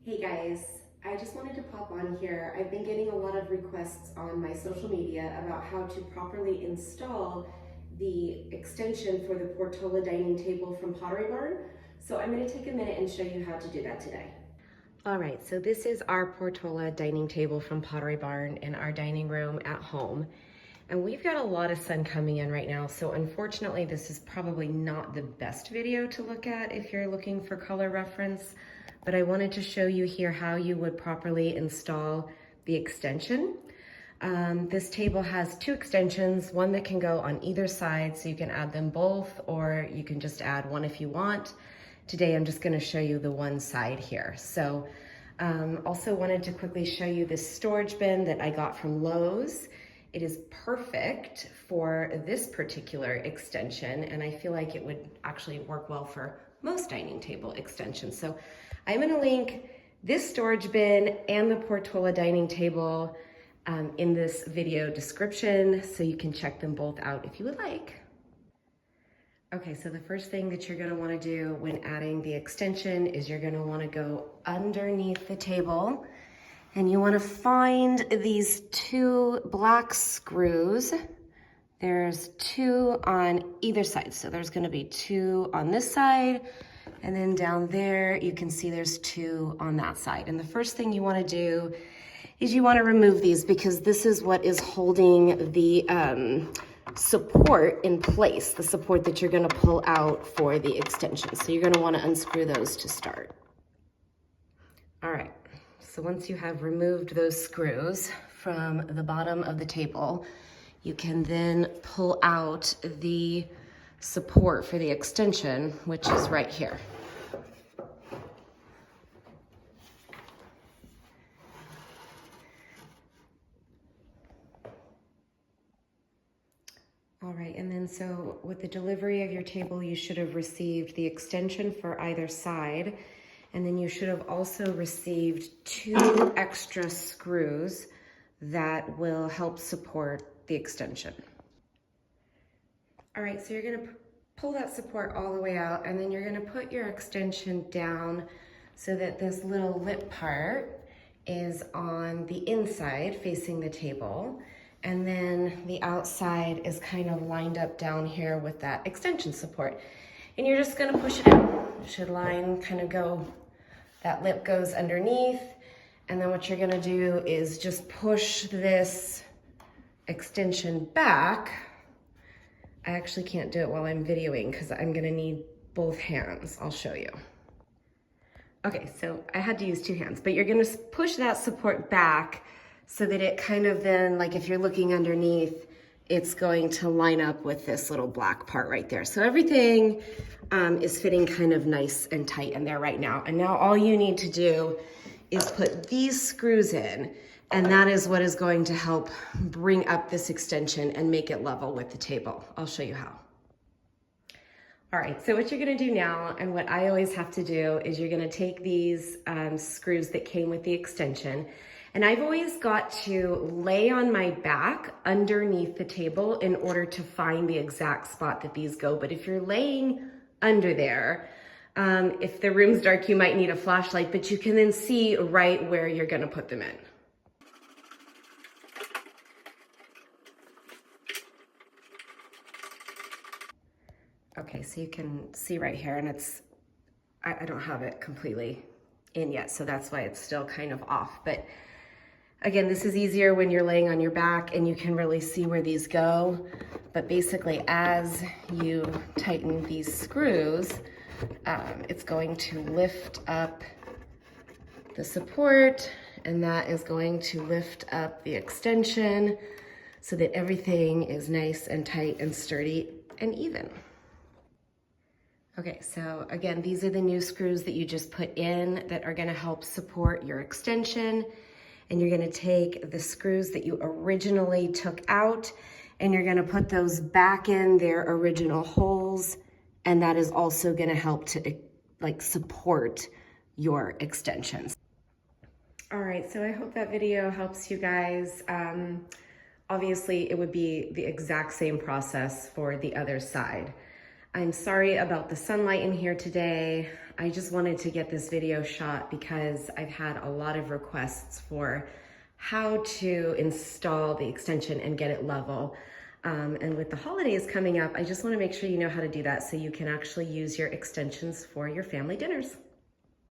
Hey guys, I just wanted to pop on here. I've been getting a lot of requests on my social media about how to properly install the extension for the Portola Dining Table from Pottery Barn. So I'm going to take a minute and show you how to do that today. All right, so this is our Portola Dining Table from Pottery Barn in our dining room at home. And we've got a lot of sun coming in right now, so unfortunately this is probably not the best video to look at if you're looking for color reference, but I wanted to show you here how you would properly install the extension. This table has two extensions, one that can go on either side, so you can add them both, or you can just add one if you want. Today I'm just going to show you the one side here. So also wanted to quickly show you this storage bin that I got from Lowe's. It is perfect for this particular extension, and I feel like it would actually work well for most dining table extensions. So I'm going to link this storage bin and the Portola dining table in this video description, so you can check them both out if you would like. Okay, so the first thing that you're going to want to do when adding the extension is you're going to want to go underneath the table. And you want to find these two black screws. There's two on either side. So there's going to be two on this side. And then down there, you can see there's two on that side. And the first thing you want to do is you want to remove these, because this is what is holding the support in place, the support that you're going to pull out for the extension. So you're going to want to unscrew those to start. All right. So once you have removed those screws from the bottom of the table, you can then pull out the support for the extension, which is right here. All right, and then so with the delivery of your table, you should have received the extension for either side. And then you should have also received two extra screws that will help support the extension. All right, so you're gonna pull that support all the way out, and then you're gonna put your extension down so that this little lip part is on the inside facing the table. And then the outside is kind of lined up down here with that extension support. And you're just gonna push it in. It should line kind of go, that lip goes underneath. And then what you're gonna do is just push this extension back. I actually can't do it while I'm videoing because I'm gonna need both hands. I'll show you. Okay, so I had to use two hands, but you're gonna push that support back so that it kind of then, like if you're looking underneath, it's going to line up with this little black part right there. So everything is fitting kind of nice and tight in there right now. And now all you need to do is put these screws in, and that is what is going to help bring up this extension and make it level with the table. I'll show you how. All right, so what you're gonna do now, and what I always have to do, is you're gonna take these screws that came with the extension, and I've always got to lay on my back underneath the table in order to find the exact spot that these go. But if you're laying under there, if the room's dark, you might need a flashlight, but you can then see right where you're gonna put them in. Okay, so you can see right here, and I don't have it completely in yet, so that's why it's still kind of off. But again, this is easier when you're laying on your back and you can really see where these go. But basically, as you tighten these screws, it's going to lift up the support, and that is going to lift up the extension so that everything is nice and tight and sturdy and even. Okay, so again, these are the new screws that you just put in that are gonna help support your extension. And you're gonna take the screws that you originally took out, and you're gonna put those back in their original holes. And that is also gonna help to support your extensions. All right, so I hope that video helps you guys. Obviously, it would be the exact same process for the other side. I'm sorry about the sunlight in here today. I just wanted to get this video shot because I've had a lot of requests for how to install the extension and get it level. And with the holidays coming up, I just want to make sure you know how to do that so you can actually use your extensions for your family dinners.